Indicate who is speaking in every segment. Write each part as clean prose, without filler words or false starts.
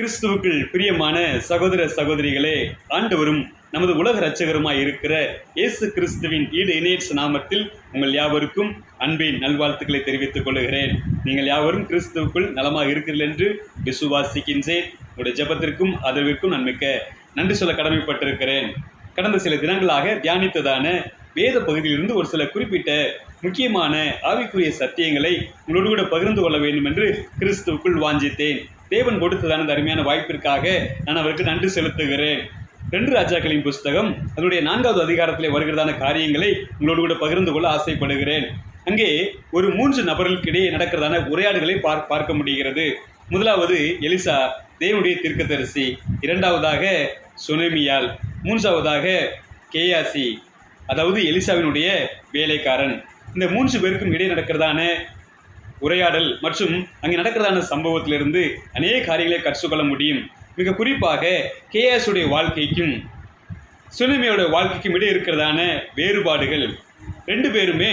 Speaker 1: கிறிஸ்துவுக்குள் பிரியமான சகோதர சகோதரிகளே, ஆண்டவரும் நமது உலக இரட்சகருமாய் இருக்கிற இயேசு கிறிஸ்துவின் ஈடு இணையற்ற நாமத்தில் உங்கள் யாவருக்கும் அன்பின் நல்வாழ்த்துக்களை தெரிவித்துக் கொள்கிறேன். நீங்கள் யாவரும் கிறிஸ்துவுக்குள் நலமாக இருக்கிறீர்கள் என்று விசுவாசிக்கின்றேன். உங்களுடைய ஜெபத்திற்கும் ஆதரவிற்கும் நான் மிக்க நன்றி சொல்ல கடமைப்பட்டிருக்கிறேன். கடந்த சில தினங்களாக தியானித்ததான வேத பகுதியிலிருந்து ஒரு சில குறிப்பிட்ட முக்கியமான ஆவிக்குரிய சத்தியங்களை உங்களோடு கூட பகிர்ந்து கொள்ள வேண்டும் என்று கிறிஸ்துவுக்குள் வாஞ்சித்தேன். தேவன் கொடுத்ததான அருமையான வாய்ப்பிற்காக நான் அவருக்கு நன்றி செலுத்துகிறேன். 2 ராஜாக்களின் புஸ்தகம் அதனுடைய 4வது அதிகாரத்திலே வருகிறதான காரியங்களை உங்களோடு கூட பகிர்ந்து கொள்ள ஆசைப்படுகிறேன். அங்கே ஒரு 3 நபர்களுக்கு இடையே நடக்கிறதான உரையாடுகளை பார்க்க முடிகிறது. முதலாவது எலிசா, தேவனுடைய தீர்க்கதரிசி. 2வதாக சுனேமியால். 3வதாக கேயாசி, அதாவது எலிசாவினுடைய வேலைக்காரன். இந்த 3 பேருக்கும் இடையே நடக்கிறதான உரையாடல் மற்றும் அங்கே நடக்கிறதான சம்பவத்திலிருந்து அநேக காரியங்களை கற்றுக்கொள்ள முடியும். மிக குறிப்பாக கேயாசுடைய வாழ்க்கைக்கும் சுனேமியோட வாழ்க்கைக்கும் இடையே இருக்கிறதான வேறுபாடுகள். 2 பேருமே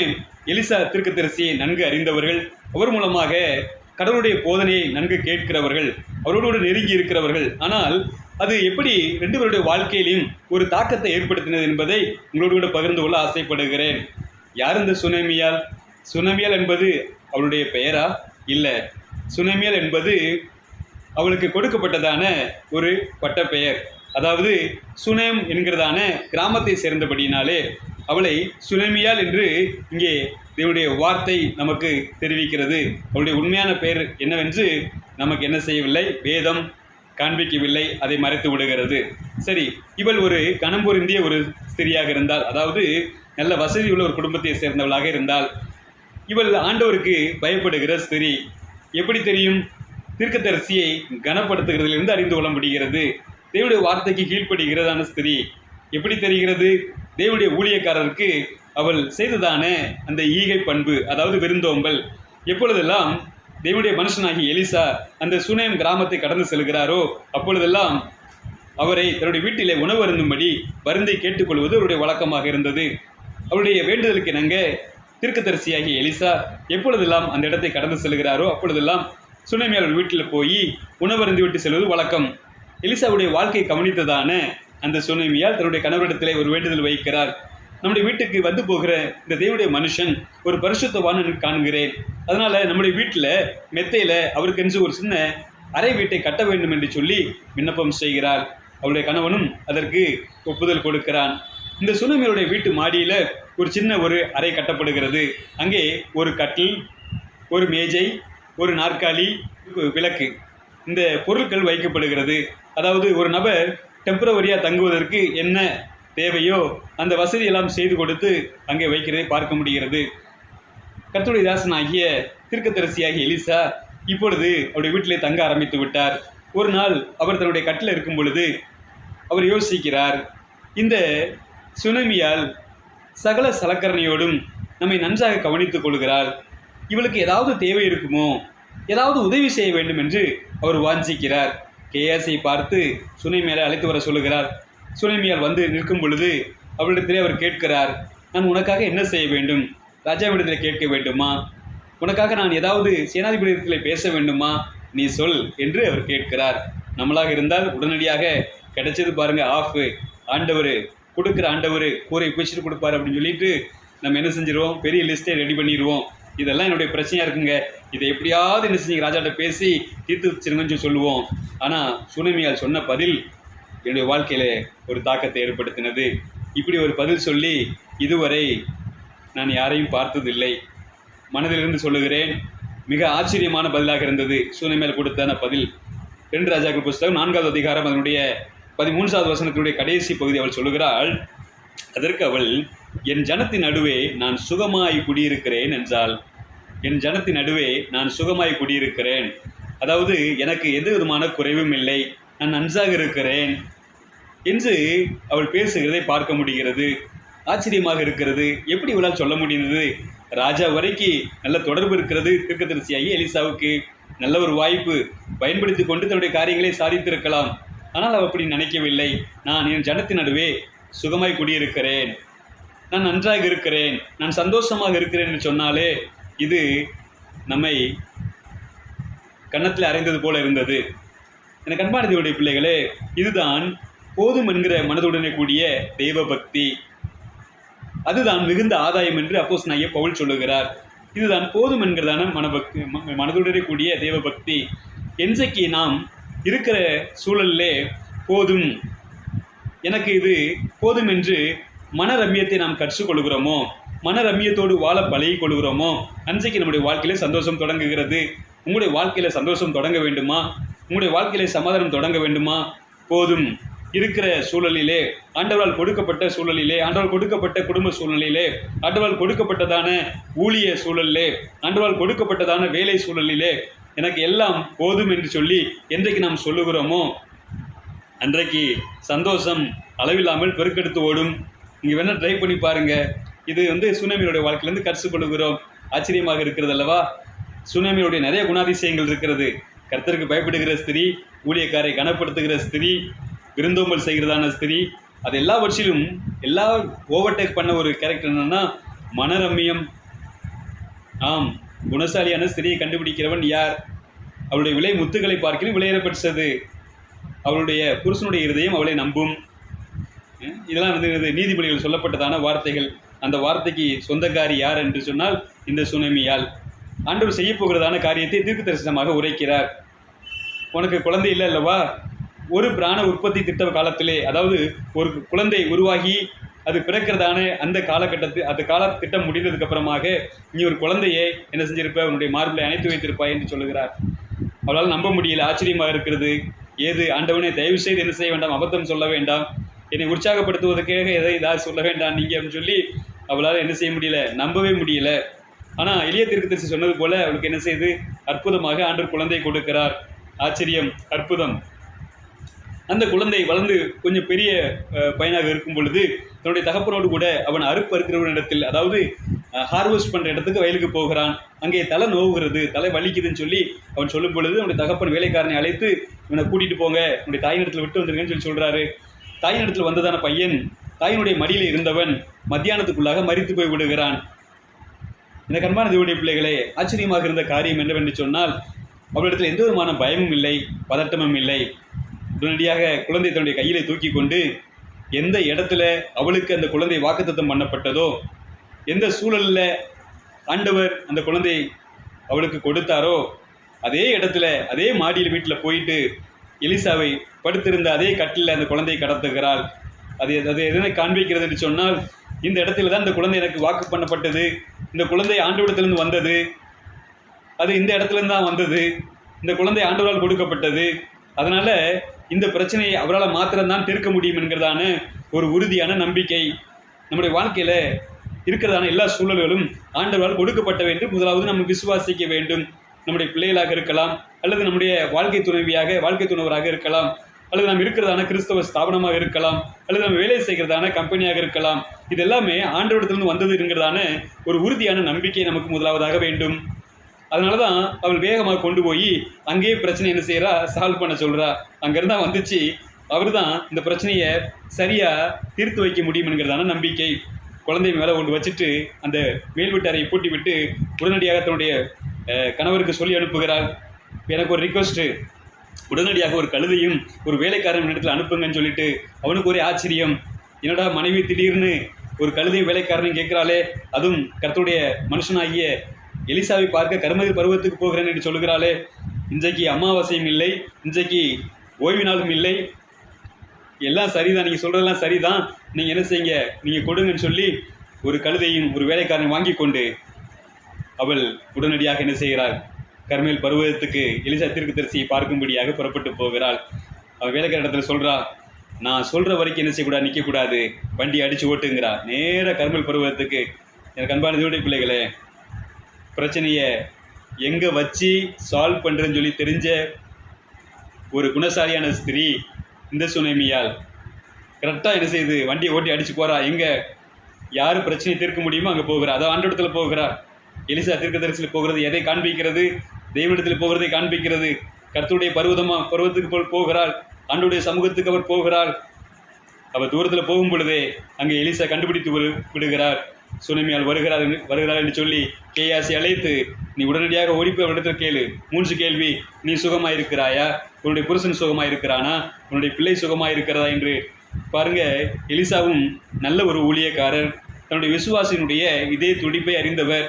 Speaker 1: எலிசா தீர்க்கதரிசியை நன்கு அறிந்தவர்கள். அவர் மூலமாக கடவுளுடைய போதனையை நன்கு கேட்கிறவர்கள், அவரோடு நெருங்கி இருக்கிறவர்கள். ஆனால் அது எப்படி 2 பேருடைய வாழ்க்கையிலும் ஒரு தாக்கத்தை ஏற்படுத்தினது என்பதை உங்களோடு கூட பகிர்ந்து கொள்ள ஆசைப்படுகிறேன். யார் இந்த சுனேமியால்? சுனேமியால் என்பது அவளுடைய பெயரா? இல்லை. சுனேமியால் என்பது அவளுக்கு கொடுக்கப்பட்டதான ஒரு பட்ட பெயர். அதாவது சுனேம் என்கிறதான கிராமத்தை சேர்ந்தபடியினாலே அவளை சுனேமியால் என்று இங்கே தேவனுடைய வார்த்தை நமக்கு தெரிவிக்கிறது. அவளுடைய உண்மையான பெயர் என்னவென்று நமக்கு என்ன செய்யவில்லை, வேதம் காண்பிக்கவில்லை, அதை மறைத்து விடுகிறது. சரி, இவள் ஒரு கணம்பொருந்திய ஒரு ஸ்திரியாக இருந்தால், அதாவது நல்ல வசதி உள்ள ஒரு குடும்பத்தை சேர்ந்தவளாக இருந்தால், இவள் ஆண்டவருக்கு பயப்படுகிற ஸ்திரீ. எப்படி தெரியும்? தீர்க்கதரிசியை கனப்படுத்துகிறதிலிருந்து அறிந்து கொள்ள முடிகிறது. தேவனுடைய வார்த்தைக்கு கீழ்ப்படுகிறதான ஸ்திரீ. எப்படி தெரிகிறது? தேவனுடைய ஊழியக்காரருக்கு அவள் செய்ததான அந்த ஈகை பண்பு, அதாவது விருந்தோம்பல். எப்பொழுதெல்லாம் தேவனுடைய மனுஷனாகிய எலிசா அந்த சுனேம் கிராமத்தை கடந்து செல்கிறாரோ அப்பொழுதெல்லாம் அவரை தன்னுடைய வீட்டிலே உணவு அருந்தும்படி வருந்தை கேட்டுக்கொள்வது அவருடைய வழக்கமாக இருந்தது. அவருடைய வேண்டுதலுக்கு இணங்க தீர்க்கதரிசியாகிய எலிசா எப்பொழுதெல்லாம் அந்த இடத்தை கடந்து செல்கிறாரோ அப்பொழுதெல்லாம் சுனேமியால் வீட்டில் போய் உணவருந்து விட்டு செல்வது வழக்கம். எலிசாவுடைய வாழ்க்கையை கவனித்ததான அந்த சுனேமியால் தன்னுடைய கணவரிடத்திலே ஒரு வேண்டுதல் வைக்கிறார். நம்முடைய வீட்டுக்கு வந்து போகிற இந்த தேவனுடைய மனுஷன் ஒரு பரிசுத்தவான் காண்கிறேன். அதனால் நம்முடைய வீட்டில் மெத்தையில் அவருக்கென்று ஒரு சின்ன அறை வீட்டை கட்ட வேண்டும் என்று சொல்லி விண்ணப்பம் செய்கிறார். அவருடைய கணவனும் அதற்கு ஒப்புதல் கொடுக்கிறான். இந்த சுனேமியாருடைய வீட்டு மாடியில் ஒரு சின்ன ஒரு அறை கட்டப்படுகிறது. அங்கே ஒரு கட்டில், ஒரு மேஜை, ஒரு நாற்காலி, விளக்கு, இந்த பொருட்கள் வைக்கப்படுகிறது. அதாவது ஒரு நபர் டெம்பரவரியாக தங்குவதற்கு என்ன தேவையோ அந்த வசதியெல்லாம் செய்து கொடுத்து அங்கே வைக்கிறதை பார்க்க முடிகிறது. கர்த்தருடைய தாசனாகிய தீர்க்கதரிசியாகிய எலிசா இப்பொழுது அவருடைய வீட்டிலே தங்க ஆரம்பித்து விட்டார். ஒரு நாள் அவர் தன்னுடைய கட்டில் இருக்கும் பொழுது அவர் யோசிக்கிறார், இந்த சுனேமியால் சகல சலக்கரணையோடும் நம்மை நன்றாக கவனித்துக் கொள்கிறாள். இவளுக்கு ஏதாவது தேவை இருக்குமோ, ஏதாவது உதவி செய்ய வேண்டும் என்று அவர் வாஞ்சிக்கிறார். கேயாசை பார்த்து சுனேமியாலை அழைத்து வர சொல்லுகிறார். சுனேமியால் வந்து நிற்கும் பொழுது அவளிடத்திலே அவர் கேட்கிறார், நான் உனக்காக என்ன செய்ய வேண்டும்? ராஜாவிடத்தில் கேட்க வேண்டுமா? உனக்காக நான் ஏதாவது சேனாதிபதியத்தில் பேச வேண்டுமா? நீ சொல் என்று அவர் கேட்கிறார். நம்மளாக இருந்தால் உடனடியாக கிடைச்சது பாருங்க, ஆஃப், ஆண்டவர் கொடுக்குற, ஆண்டவர் கூரை பிடிச்சிட்டு கொடுப்பார் அப்படின்னு சொல்லிட்டு நம்ம என்ன செஞ்சிருவோம், பெரிய லிஸ்ட்டை ரெடி பண்ணிடுவோம். இதெல்லாம் என்னுடைய பிரச்சனையாக இருக்குங்க, இதை எப்படியாவது என்ன செஞ்சு ராஜாட்ட பேசி தீர்த்து வச்சிருங்கன்னு சொல்லுவோம். ஆனால் சுனேமியால் சொன்ன பதில் என்னுடைய வாழ்க்கையில் ஒரு தாக்கத்தை ஏற்படுத்தினது. இப்படி ஒரு பதில் சொல்லி இதுவரை நான் யாரையும் பார்த்ததில்லை. மனதிலிருந்து சொல்லுகிறேன், மிக ஆச்சரியமான பதிலாக இருந்தது சுனேமியால் கொடுத்தான பதில். 2 ராஜாக்கள் புஸ்தகம் 4வது அதிகாரம் அதனுடைய 13வது வசனத்தினுடைய கடைசி பகுதி அவள் சொல்லுகிறாள். அதற்கு அவள், என் ஜனத்தின் நடுவே நான் சுகமாய் குடியிருக்கிறேன் என்றாள். என் ஜனத்தின் நடுவே நான் சுகமாய் குடியிருக்கிறேன், அதாவது எனக்கு எந்த விதமான குறைவும் இல்லை, நான் நன்றாக இருக்கிறேன் என்று அவள் பேசுகிறதை பார்க்க முடிகிறது. ஆச்சரியமாக இருக்கிறது. எப்படி இவளால் சொல்ல முடிந்தது? ராஜா வரைக்கு நல்ல தொடர்பு இருக்கிறது தீர்க்கதரிசியாகி எலிசாவுக்கு. நல்ல ஒரு வாய்ப்பு பயன்படுத்தி கொண்டு தன்னுடைய காரியங்களை சாதித்திருக்கலாம். ஆனால் அவள் அப்படி நினைக்கவில்லை. நான் என் ஜனத்தின் நடுவே சுகமாய் குடியிருக்கிறேன், நான் நன்றாக இருக்கிறேன், நான் சந்தோஷமாக இருக்கிறேன் என்று சொன்னாலே இது நம்மை கன்னத்தில் அறைந்தது போல இருந்தது. எனக்கு அன்பான தேவனுடைய பிள்ளைகளே, இதுதான் போதும் என்கிற மனதுடனே கூடிய தெய்வ பக்தி. அதுதான் மிகுந்த ஆதாயம் என்று அப்போஸ்தலனாகிய பவுல் சொல்லுகிறார். இதுதான் போதும் என்கிறதான மனதுடனே கூடிய தெய்வ பக்தி. என்றைக்கு நாம் இருக்கிற சூழலிலே போதும், எனக்கு இது போதும் என்று மனரம்யத்தை நாம் கற்றுக்கொள்கிறோமோ, மனரம்யத்தோடு வாழ பழகி கொள்கிறோமோ, அன்றைக்கு நம்முடைய வாழ்க்கையிலே சந்தோஷம் தொடங்குகிறது. உங்களுடைய வாழ்க்கையில் சந்தோஷம் தொடங்க வேண்டுமா? உங்களுடைய வாழ்க்கையிலே சமாதானம் தொடங்க வேண்டுமா? போதும் இருக்கிற சூழலிலே, ஆண்டவரால் கொடுக்கப்பட்ட சூழலிலே, ஆண்டவரால் கொடுக்கப்பட்ட குடும்ப சூழ்நிலையிலே, ஆண்டவரால் கொடுக்கப்பட்டதான ஊழிய சூழலிலே, ஆண்டவரால் கொடுக்கப்பட்டதான வேலை சூழலிலே எனக்கு எல்லாம் போதும் என்று சொல்லி என்றைக்கு நாம் சொல்லுகிறோமோ, அன்றைக்கு சந்தோஷம் அளவில்லாமல் பெருக்கெடுத்து ஓடும். நீங்கள் வேணால் ட்ரை பண்ணி பாருங்கள். இது சுனாமியோடைய வாழ்க்கையிலேருந்து கற்றுக்கொள்கிறோம். ஆச்சரியமாக இருக்கிறது அல்லவா? சுனாமியோடைய நிறைய குணாதிசயங்கள் இருக்கிறது. கர்த்தருக்கு பயப்படுகிற ஸ்திரீ, ஊழியக்காரை கனப்படுத்துகிற ஸ்திரீ, விருந்தோம்பல் செய்கிறதான ஸ்திரீ, அது எல்லாவற்றிலும் ஓவர்டேக் பண்ண ஒரு கேரக்டர் என்னன்னா மனரம்யம். ஆம், குணசாலியான ஸ்திரியை கண்டுபிடிக்கிறவன் யார்? அவளுடைய விலை முத்துக்களை பார்க்கிலும் விலையேறப்பட்டது. அவளுடைய புருஷனுடைய இருதயம் அவளை நம்பும். இதெல்லாம் நீதிபதிகள் சொல்லப்பட்டதான வார்த்தைகள். அந்த வார்த்தைக்கு சொந்தக்காரி யார் என்று சொன்னால் இந்த சுனாமியால். ஆண்டவர் செய்ய போகிறதான காரியத்தை தீர்க்கதரிசனமாக உரைக்கிறார். உனக்கு குழந்தை இல்லை அல்லவா? ஒரு பிராண உற்பத்தி திட்ட காலத்திலே, அதாவது ஒரு குழந்தை உருவாகி அது பிறக்கிறதான அந்த அந்த கால திட்டம் முடிந்ததுக்கு அப்புறமாக நீ ஒரு குழந்தையை என்ன செஞ்சிருப்ப? உன்னுடைய மார்பிளை அணைத்து வைத்திருப்பாய் என்று சொல்லுகிறார். அவளால் நம்ப முடியல. ஆச்சரியமாக இருக்கிறது. ஏது ஆண்டவனே, தயவு செய்து என்ன செய்ய வேண்டாம், அபத்தம் சொல்ல வேண்டாம், என்னை உற்சாகப்படுத்துவதற்காக ஏதாவது சொல்ல வேண்டாம் நீங்கள் அப்படின்னு சொல்லி அவளால் என்ன செய்ய முடியல, நம்பவே முடியல. ஆனால் எளிய தீர்க்கதரிசி சொன்னது போல அவளுக்கு என்ன செய்து அற்புதமாக ஆண்டவர் குழந்தை கொடுக்கிறார். ஆச்சரியம், அற்புதம். அந்த குழந்தை வளர்ந்து கொஞ்சம் பெரிய பையனாக இருக்கும் பொழுது தன்னுடைய தகப்பனோடு கூட அவன் அறுக்கிறவனிடத்தில், அதாவது ஹார்வெஸ்ட் பண்ணுற இடத்துக்கு வயலுக்கு போகிறான். அங்கே தலை நோவுகிறது, தலை வலிக்குதுன்னு சொல்லி அவன் சொல்லும் பொழுது அவனுடைய தகப்பன் வேலைக்காரனை அழைத்து இவனை கூட்டிகிட்டு போங்க, உன்னுடைய தாயினிடத்தில் விட்டு வந்துருங்கன்னு சொல்லி சொல்கிறாரு. தாயினிடத்தில் வந்ததான பையன், தாயினுடைய மடியில் இருந்தவன் மத்தியானத்துக்குள்ளாக மரித்து போய் விடுகிறான். எனக்கு அன்பான தேவனுடைய பிள்ளைகளே, ஆச்சரியமாக இருந்த காரியம் என்னவென்று சொன்னால், அவளிடத்தில் எந்த விதமான பயமும் இல்லை, பதட்டமும் இல்லை. உடனடியாக குழந்தை தன்னுடைய கையிலே தூக்கி கொண்டு எந்த இடத்துல அவளுக்கு அந்த குழந்தை வாக்குத்தத்தம் பண்ணப்பட்டதோ, எந்த சூழலில் ஆண்டவர் அந்த குழந்தை அவளுக்கு கொடுத்தாரோ அதே இடத்துல, அதே மாடியில் வீட்டில் போயிட்டு எலிசாவை படுத்திருந்த அதே கட்டில் அந்த குழந்தையை கடத்துகிறாள். அது எதனை காண்பிக்கிறது என்று சொன்னால், இந்த இடத்துல தான் இந்த குழந்தை எனக்கு வாக்கு பண்ணப்பட்டது, இந்த குழந்தை ஆண்டவரிடத்திலிருந்து வந்தது, அது இந்த இடத்துலேருந்து தான் வந்தது, இந்த குழந்தை ஆண்டவரால் கொடுக்கப்பட்டது, அதனால் இந்த பிரச்சனையை அவரால் மாத்திரம்தான் தீர்க்க முடியும் என்கிறதான ஒரு உறுதியான நம்பிக்கை. நம்முடைய வாழ்க்கையில் இருக்கிறதான எல்லா சூழல்களும் ஆண்டவரால் கொடுக்கப்பட்டவை என்று முதலாவது நம்ம விசுவாசிக்க வேண்டும். நம்முடைய பிள்ளைகளாக இருக்கலாம், அல்லது நம்முடைய வாழ்க்கை துணவராக இருக்கலாம், அல்லது நாம் இருக்கிறதான கிறிஸ்தவ ஸ்தாபனமாக இருக்கலாம், அல்லது நம்ம வேலை செய்கிறதான கம்பெனியாக இருக்கலாம். இது எல்லாமே ஆண்டவரிடத்திலிருந்து வந்ததுங்கிறதான ஒரு உறுதியான நம்பிக்கை நமக்கு முதலாவதாக வேண்டும். அதனால தான் அவள் வேகமாக கொண்டு போய் அங்கேயே பிரச்சனை என்ன செய்கிறா, சால்வ் பண்ண சொல்கிறா. அங்கேருந்தான் வந்துச்சு, அவர் தான் இந்த பிரச்சனையை சரியாக தீர்த்து வைக்க முடியும் என்கிறதான நம்பிக்கை. குழந்தை மேலே கொண்டு வச்சுட்டு அந்த மேல் வீட்டாரை பூட்டி விட்டு உடனடியாக தன்னுடைய கணவருக்கு சொல்லி அனுப்புகிறாள், எனக்கு ஒரு ரிக்வஸ்ட்டு, உடனடியாக ஒரு கழுதையும் ஒரு வேலைக்காரன் இடத்துல அனுப்புங்கன்னு சொல்லிட்டு. அவனுக்கு ஒரே ஆச்சரியம், என்னடா மனைவி திடீர்னு ஒரு கழுதையும் வேலைக்காரனையும் கேட்குறாளே, அதுவும் கர்த்தருடைய மனுஷனாகிய எலிசாவை பார்க்க கர்மகிரி பருவத்துக்கு போகிறேன் என்று சொல்லுகிறாளே, இன்றைக்கு அமாவாசையும் இல்லை, இன்றைக்கு ஓய்வு நாளும் இல்லை, எல்லாம் சரிதான், நீங்கள் சொல்கிறதெல்லாம் சரிதான், நீங்கள் என்ன செய்யுங்க, நீங்கள் கொடுங்கன்னு சொல்லி ஒரு கழுதையும் ஒரு வேலைக்காரனை வாங்கி கொண்டு அவள் உடனடியாக என்ன செய்கிறாள், கர்மேல் பருவத்துக்கு எலிசா தீர்க்கதரிசியை பார்க்கும்படியாக புறப்பட்டு போகிறாள். அவள் வேலைக்கார இடத்துல சொல்கிறா, நான் சொல்கிற வரைக்கும் என்ன செய்யக்கூடாது, நிற்கக்கூடாது, வண்டி அடித்து ஓட்டுங்கிறா. நேராக கர்மேல் பருவத்துக்கு. எனக்கு அன்பான தேவனுடைய பிள்ளைகளே, பிரச்சனையை எங்கே வச்சு சால்வ் பண்ணுறேன்னு சொல்லி தெரிஞ்ச ஒரு குணசாலியான ஸ்திரீ இந்த சுனாமியால் கரெக்டாக என்ன செய்யுது, வண்டியை ஓட்டி அடித்து போகிறா. எங்கே யார் பிரச்சனையை தீர்க்க முடியுமோ அங்கே போகிறா. அதான் ஆண்டவரிடத்தில் போகிறா. எலிசா தீர்க்கதரிசியில் போகிறது எதை காண்பிக்கிறது, தெய்வனிடத்தில் போகிறதை காண்பிக்கிறது. கர்த்தருடைய பருவத்துக்கு போகிறாள், ஆண்டவருடைய சமூகத்துக்கு அவர் போகிறாள். அவர் தூரத்தில் போகும் பொழுதே அங்கே எலிசா கண்டுபிடித்து விடுகிறார். சுனாமியால் வருகிறார் என்று சொல்லி கேயாசி அழைத்து, நீ உடனடியாக ஓடிப்போய் அவரிடத்தில் கேளு, 3 கேள்வி, நீ சுகமாயிருக்கிறாயா, உன்னுடைய புருஷன் சுகமாக இருக்கிறானா, உன்னுடைய பிள்ளை சுகமாக இருக்கிறதா என்று பாருங்க. எலிசாவும் நல்ல ஒரு ஊழியக்காரர், தன்னுடைய விசுவாசியினுடைய இதே துடிப்பை அறிந்தவர்.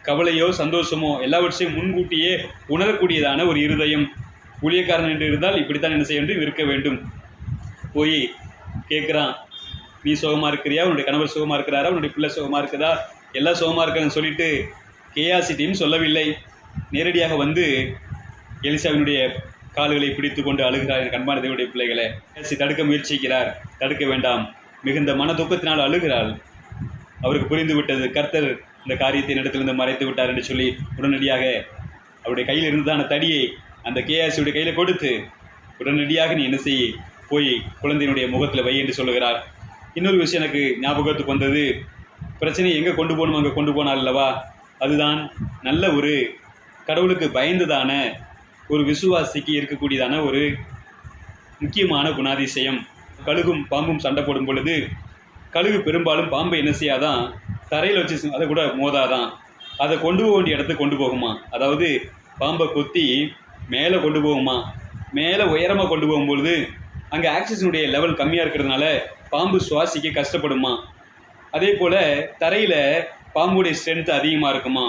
Speaker 1: கவலையோ சந்தோஷமோ எல்லாவற்றையும் முன்கூட்டியே உணரக்கூடியதான ஒரு இருதயம். ஊழியக்காரன் என்று இருந்தால் இப்படித்தான் என்ன செய்ய வேண்டும், இருக்க வேண்டும். போய் கேட்குறான், நீ சுகமாக இருக்கிறியா, உன்னுடைய கணவர் சுகமாக இருக்கிறாரா, உன்னுடைய பிள்ளை சுகமாக இருக்குதா, எல்லாம் சுகமாக இருக்கான்னு சொல்லிட்டு கேயாசிட்டையும் சொல்லவில்லை. நேரடியாக வந்து எலிசாவினுடைய கால்களை பிடித்து கொண்டு அழுகிறார். என் கண்பான தேவனுடைய பிள்ளைகளை கேயாசி தடுக்க முயற்சிக்கிறார். தடுக்க வேண்டாம், மிகுந்த மன துக்கத்தினால் அழுகிறாள். அவருக்கு புரிந்து விட்டது, கர்த்தர் இந்த காரியத்தை இடத்திலிருந்து மறைத்து விட்டார் என்று சொல்லி உடனடியாக அவருடைய கையில் இருந்ததான தடியை அந்த கேயாசியுடைய கையில் கொடுத்து உடனடியாக நீ என்ன செய்ய, போய் குழந்தையினுடைய முகத்தில் வை என்று சொல்லுகிறார். இன்னொரு விஷயம் எனக்கு ஞாபகத்துக்கு வந்தது. பிரச்சனையை எங்கே கொண்டு போகணும் அங்கே கொண்டு போனால் அல்லவா, அதுதான் நல்ல ஒரு கடவுளுக்கு பயந்ததான ஒரு விசுவாசிக்கு இருக்கக்கூடியதான ஒரு முக்கியமான குணாதிசயம். கழுகும் பாம்பும் சண்டை போடும் பொழுது கழுகு பெரும்பாலும் பாம்பை என்ன செய்யாதான், தரையில் வச்சு அதை கூட மோதாதான், அதை கொண்டு போக வேண்டிய இடத்துக்கு கொண்டு போகுமா. அதாவது பாம்பை கொத்தி மேலே கொண்டு போகுமா. மேலே உயரமாக கொண்டு போகும்பொழுது அங்கே ஆக்சிஜனுடைய லெவல் கம்மியாக இருக்கிறதுனால பாம்பு சுவாசிக்க கஷ்டப்படுமா. அதே போல் தரையில் பாம்புடைய ஸ்ட்ரென்த்து அதிகமாக இருக்குமா.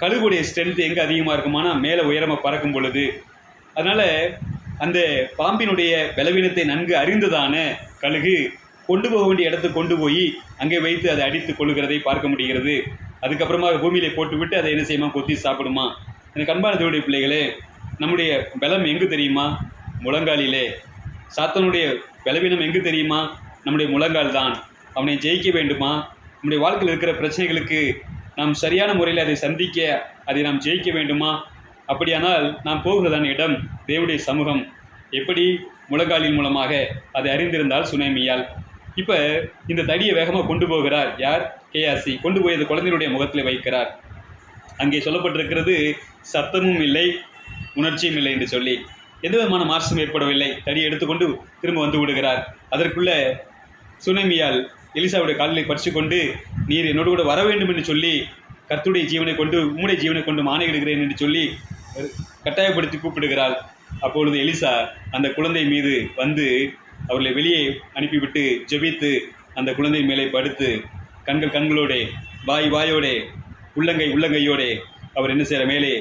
Speaker 1: கழுகுடைய ஸ்ட்ரென்த்து எங்கே அதிகமாக இருக்குமானா மேலே உயரமாக பறக்கும் பொழுது. அதனால் அந்த பாம்பினுடைய பலவீனத்தை நன்கு அறிந்ததான கழுகு கொண்டு போக வேண்டிய இடத்துக்கு கொண்டு போய் அங்கே வைத்து அதை அடித்து கொள்ளுகிறதை பார்க்க முடிகிறது. அதுக்கப்புறமா பூமியிலே போட்டுவிட்டு அதை என்ன செய்யுமா, கொத்தி சாப்பிடுமா. எனக்கு அன்பான தேவனுடைய பிள்ளைகளே, நம்முடைய பலம் எங்கு தெரியுமா, முழங்காலிலே. சாத்தானுடைய பலவீனம் எங்கு தெரியுமா, நம்முடைய முழங்கால் தான். அவனை ஜெயிக்க வேண்டுமா, நம்முடைய வாழ்க்கையில் இருக்கிற பிரச்சனைகளுக்கு நாம் சரியான முறையில் அதை சந்திக்க, அதை நாம் ஜெயிக்க வேண்டுமா, அப்படியானால் நாம் போகிறதான இடம் தேவனுடைய சமூகம். எப்படி, முழங்காலின் மூலமாக அதை அறிந்திருந்தால் சுனேமியால். இப்போ இந்த தடியை வேகமாக கொண்டு போகிறார் யார், கேயாசி. கொண்டு போய் அந்த குழந்தையுடைய முகத்தில் வைக்கிறார். அங்கே சொல்லப்பட்டிருக்கிறது, சத்தமும் இல்லை உணர்ச்சியும் இல்லை என்று சொல்லி எந்த விதமான மாற்றம் ஏற்படவில்லை. தடியை எடுத்துக்கொண்டு திரும்ப வந்து விடுகிறார். அதற்குள்ளே சுனேமியால் எலிசாவுடைய காலிலை பறித்து கொண்டு, நீர் என்னோடு கூட வர வேண்டும் என்று சொல்லி, கர்த்தருடைய ஜீவனை கொண்டு உம்முடைய ஜீவனை கொண்டு மானையிடுகிறேன் என்று சொல்லி கட்டாயப்படுத்தி கூப்பிடுகிறாள். அப்பொழுது எலிசா அந்த குழந்தை மீது வந்து அவர்களை வெளியே அனுப்பிவிட்டு ஜெபித்து அந்த குழந்தை மேலே படுத்து கண்களோடே வாயோடே உள்ளங்கையோடே அவர் என்ன செய்கிற மேலே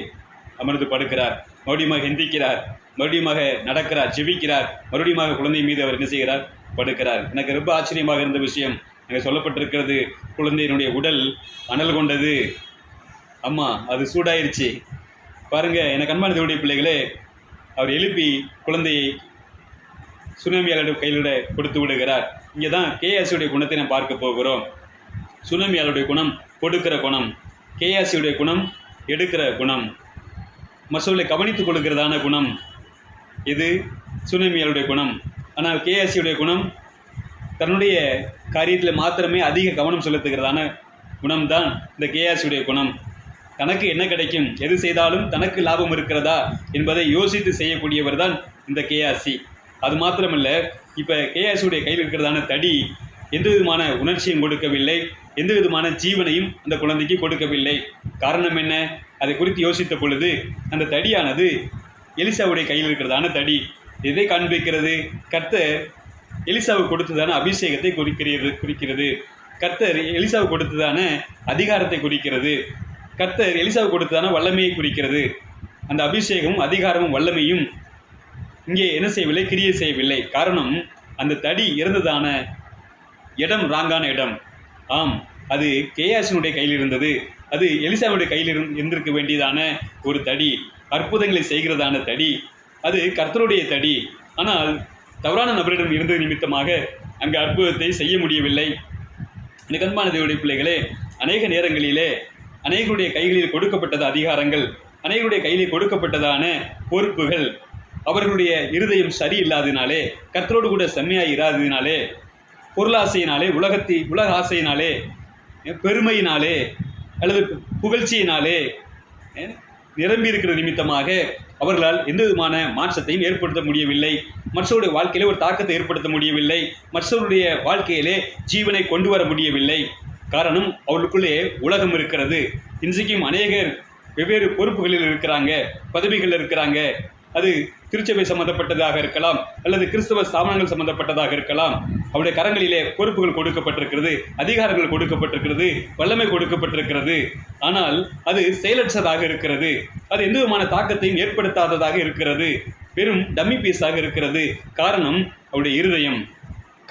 Speaker 1: அமர்ந்து படுக்கிறார். மறுபடியும் எந்திக்கிறார், மறுபடியும் நடக்கிறார், ஜெபிக்கிறார், மறுபடியும் குழந்தை மீது அவர் என்ன செய்கிறார், படுக்கிறார். எனக்கு ரொம்ப ஆச்சரியமாக இருந்த விஷயம் அங்கே சொல்லப்பட்டிருக்கிறது, குழந்தையினுடைய உடல் அனல் கொண்டது. அம்மா அது சூடாயிருச்சு பாருங்க. எனக்கு அன்பான தேவனுடைய பிள்ளைகளே, அவர் எழுப்பி குழந்தையை சுனேமியாளுடைய கையிலோட கொடுத்து விடுகிறார். இங்கே தான் கேயாசியுடைய குணத்தை நாம் பார்க்க போகிறோம். சுனேமியாளுடைய குணம் கொடுக்கிற குணம், கேயாசியுடைய குணம் எடுக்கிற குணம், மற்றவர்களை கவனித்துக் கொள்கிறதான குணம். இது சுனேமியாளுடைய குணம். ஆனால் கேயாசியுடைய குணம் தன்னுடைய காரியத்தில் மாத்திரமே அதிக கவனம் செலுத்துகிறதான குணம்தான் இந்த கேயாசியுடைய குணம். தனக்கு என்ன கிடைக்கும், எது செய்தாலும் தனக்கு லாபம் இருக்கிறதா என்பதை யோசித்து செய்யக்கூடியவர் தான் இந்த கேயாசி. அது மாத்திரமல்ல, இப்போ கேயாசியுடைய கையில் இருக்கிறதான தடி எந்த விதமான உணர்ச்சியும் கொடுக்கவில்லை, எந்த விதமான ஜீவனையும் அந்த குழந்தைக்கு கொடுக்கவில்லை. காரணம் என்ன, அதை குறித்து யோசித்த பொழுது அந்த தடியானது எலிசாவுடைய கையில் இருக்கிறதான தடி. எதை காண்பிக்கிறது, கர்த்தர் எலிசாவுக்கு கொடுத்ததான அபிஷேகத்தை குறிக்கிறது. கர்த்தர் எலிசாவுக்கு கொடுத்ததான அதிகாரத்தை குறிக்கிறது. கர்த்தர் எலிசாவுக்கு கொடுத்ததான வல்லமையை குறிக்கிறது. அந்த அபிஷேகமும் அதிகாரமும் வல்லமையும் இங்கே என்ன செய்யவில்லை, கிரியை செய்யவில்லை. காரணம், அந்த தடி இருந்ததான இடம் ராங்கான இடம். ஆம், அது கேயாசினுடைய கையில் இருந்தது. அது எலிசாவுடைய கையில் இருந்திருக்க வேண்டியதான ஒரு தடி, அற்புதங்களை செய்கிறதான தடி, அது கர்த்தருடைய தடி. ஆனால் தவறான நபரிடம் இருந்தது நிமித்தமாக அங்கு அற்புதத்தை செய்ய முடியவில்லை. எனக்கு அன்பான தேவனுடைய பிள்ளைகளே, அநேக நேரங்களிலே அநேகருடைய கைகளில் கொடுக்கப்பட்டது அதிகாரங்கள், அநேகருடைய கையில் கொடுக்கப்பட்டதான பொறுப்புகள், அவர்களுடைய இருதயம் சரியில்லாததினாலே, கர்த்தரோடு கூட செம்மையாக இராததினாலே, பொருளாசையினாலே, உலக ஆசையினாலே, பெருமையினாலே அல்லது புகழ்ச்சியினாலே நிரம்பி இருக்கிற நிமித்தமாக அவர்களால் எந்த விதமான மாற்றத்தையும் ஏற்படுத்த முடியவில்லை. மற்றவருடைய வாழ்க்கையிலே ஒரு தாக்கத்தை ஏற்படுத்த முடியவில்லை. மற்றவருடைய வாழ்க்கையிலே ஜீவனை கொண்டு வர முடியவில்லை. காரணம், அவர்களுக்குள்ளே உலகம் இருக்கிறது. இன்றைக்கும் அநேகர் வெவ்வேறு பொறுப்புகளில் இருக்கிறாங்க, பதவிகளில் இருக்கிறாங்க. அது திருச்சபை சம்பந்தப்பட்டதாக இருக்கலாம், அல்லது கிறிஸ்தவ ஸ்தாபனங்கள் சம்பந்தப்பட்டதாக இருக்கலாம். அவருடைய கரங்களிலே பொறுப்புகள் கொடுக்கப்பட்டிருக்கிறது, அதிகாரங்கள் கொடுக்கப்பட்டிருக்கிறது, வல்லமை கொடுக்கப்பட்டிருக்கிறது. ஆனால் அது செயலற்றதாக இருக்கிறது. அது எந்த விதமான தாக்கத்தையும் ஏற்படுத்தாததாக இருக்கிறது. வெறும் டம்மி பீஸாக இருக்கிறது. காரணம் அவருடைய இருதயம்.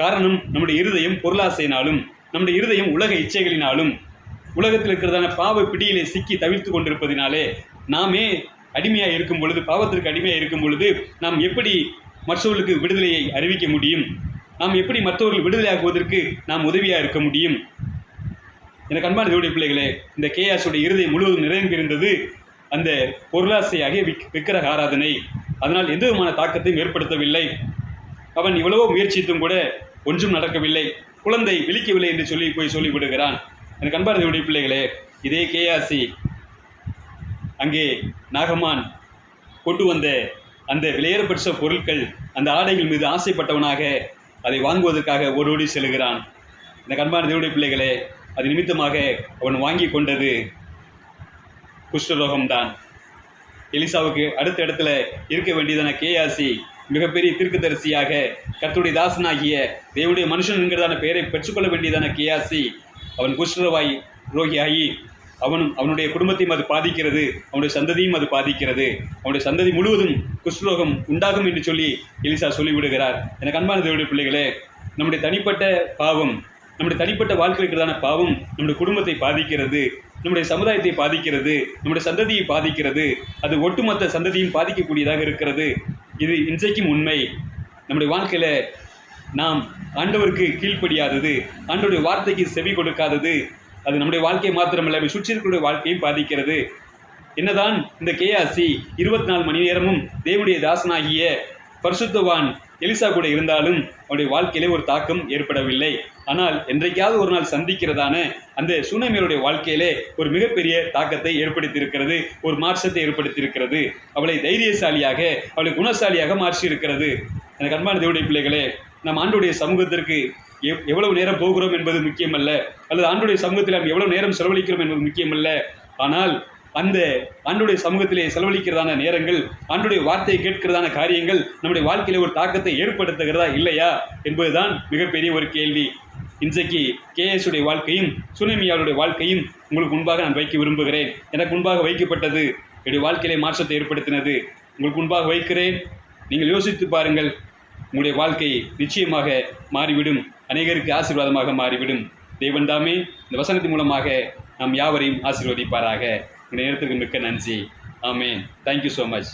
Speaker 1: காரணம் நம்முடைய இருதயம் பொருளாசையினாலும், நம்முடைய இருதயம் உலக இச்சைகளினாலும், உலகத்தில் இருக்கிறதான பாவ பிடியிலே சிக்கி தவிர்த்து கொண்டிருப்பதினாலே நாமே அடிமையாக இருக்கும் பொழுது, பாவத்திற்கு அடிமையாக இருக்கும் பொழுது நாம் எப்படி மற்றவர்களுக்கு விடுதலையை அறிவிக்க முடியும்? நாம் எப்படி மற்றவர்கள் விடுதலையாக்குவதற்கு நாம் உதவியாக இருக்க முடியும்? எனக்கு அன்பான தேவனுடைய பிள்ளைகளே, இந்த கேயாசுடைய இருதயம் முழுவதும் நிறைந்திருந்தது அந்த பொருளாசையாகிய விக்கிரக ஆராதனை. அதனால் எந்த விதமான தாக்கத்தையும் ஏற்படுத்தவில்லை. அவன் எவ்வளவோ முயற்சித்தும் கூட ஒன்றும் நடக்கவில்லை. குழந்தை விழிக்கவில்லை என்று போய் சொல்லிவிடுகிறான். எனக்கு அன்பான தேவனுடைய பிள்ளைகளே, இதே கேயாசி அங்கே நாகமான் கொண்டு வந்த அந்த விலையேறப்பட்ட பொருட்கள், அந்த ஆடைகள் மீது ஆசைப்பட்டவனாக அதை வாங்குவதற்காக ஓடோடி செல்கிறான். இந்த அன்பான தேவனுடைய பிள்ளைகளே, அது நிமித்தமாக அவன் வாங்கி கொண்டது குஷ்டரோகம்தான். எலிசாவுக்கு அடுத்த இடத்துல இருக்க வேண்டியதான கேயாசி மிகப்பெரிய தீர்க்கதரிசியாக, கர்த்தருடைய தாசனாகிய தேவனுடைய மனுஷன் என்கிறதான பெயரை பெற்றுக்கொள்ள வேண்டியதான கேயாசி அவன் ரோகியாகி அவனுடைய குடும்பத்தையும் அது பாதிக்கிறது, அவனுடைய சந்ததியும் அது பாதிக்கிறது. அவனுடைய சந்ததி முழுவதும் குஷ்டரோகம் உண்டாகும் என்று சொல்லி எலிசா சொல்லிவிடுகிறார். எனக்கு அன்பான தேவனுடைய பிள்ளைகளே, நம்முடைய தனிப்பட்ட பாவம், நம்முடைய தனிப்பட்ட வாழ்க்கையில் இருக்கிறதான பாவம் நம்முடைய குடும்பத்தை பாதிக்கிறது, நம்முடைய சமுதாயத்தை பாதிக்கிறது, நம்முடைய சந்ததியை பாதிக்கிறது. அது ஒட்டுமொத்த சந்ததியும் பாதிக்கக்கூடியதாக இருக்கிறது. இது இன்றைக்கும் உண்மை. நம்முடைய வாழ்க்கையில் நாம் ஆண்டவருக்கு கீழ்ப்படியாதது, ஆண்டவருடைய வார்த்தைக்கு செவி கொடுக்காதது, அது நம்முடைய வாழ்க்கையை மாத்திரமல்ல, சுற்றி இருக்கிற வாழ்க்கையும் பாதிக்கிறது. என்னதான் இந்த கேயாசி 24 மணி நேரமும் தேவனுடைய தாசனாகிய பரிசுத்தவான் எலிசா கூட இருந்தாலும் அவருடைய வாழ்க்கையிலே ஒரு தாக்கம் ஏற்படவில்லை. ஆனால் என்றைக்காவது ஒரு நாள் சந்திக்கிறதான அந்த சுனேமியருடைய வாழ்க்கையிலே ஒரு மிகப்பெரிய தாக்கத்தை ஏற்படுத்தியிருக்கிறது, ஒரு மாற்றத்தை ஏற்படுத்தியிருக்கிறது. அவளை தைரியசாலியாக, அவளை குணசாலியாக மாற்றியிருக்கிறது. எனக்கு அன்பான தேவனுடைய பிள்ளைகளே, நாம் ஆண்டவருடைய சமூகத்திற்கு எவ்வளவு நேரம் போகிறோம் என்பது முக்கியமல்ல, அல்லது ஆண்டவருடைய சமூகத்தில் நாம் எவ்வளவு நேரம் செலவழிக்கிறோம் என்பது முக்கியமல்ல. ஆனால் அந்த ஆண்டவருடைய சமூகத்திலே செலவழிக்கிறதான நேரங்கள், ஆண்டவருடைய வார்த்தையை கேட்கிறதான காரியங்கள் நம்முடைய வாழ்க்கையில ஒரு தாக்கத்தை ஏற்படுத்துகிறதா இல்லையா என்பதுதான் மிகப்பெரிய ஒரு கேள்வி. இன்றைக்கு கேஎஸுடைய வாழ்க்கையும் சுனேமியாவுடைய வாழ்க்கையும் உங்களுக்கு முன்பாக நான் வைக்க விரும்புகிறேன். எனக்கு முன்பாக வைக்கப்பட்டது என்னுடைய வாழ்க்கையிலே மாற்றத்தை ஏற்படுத்தினது. உங்களுக்கு முன்பாக வைக்கிறேன். நீங்கள் யோசித்து பாருங்கள். உங்களுடைய வாழ்க்கை நிச்சயமாக மாறிவிடும், அநேகருக்கு ஆசீர்வாதமாக மாறிவிடும். தேவன் தாமே இந்த வசனத்தின் மூலமாக நாம் யாவரையும் ஆசீர்வதிப்பாராக. இந்த நேரத்திற்கு மிக்க நன்றி. ஆமென். Thank you so much.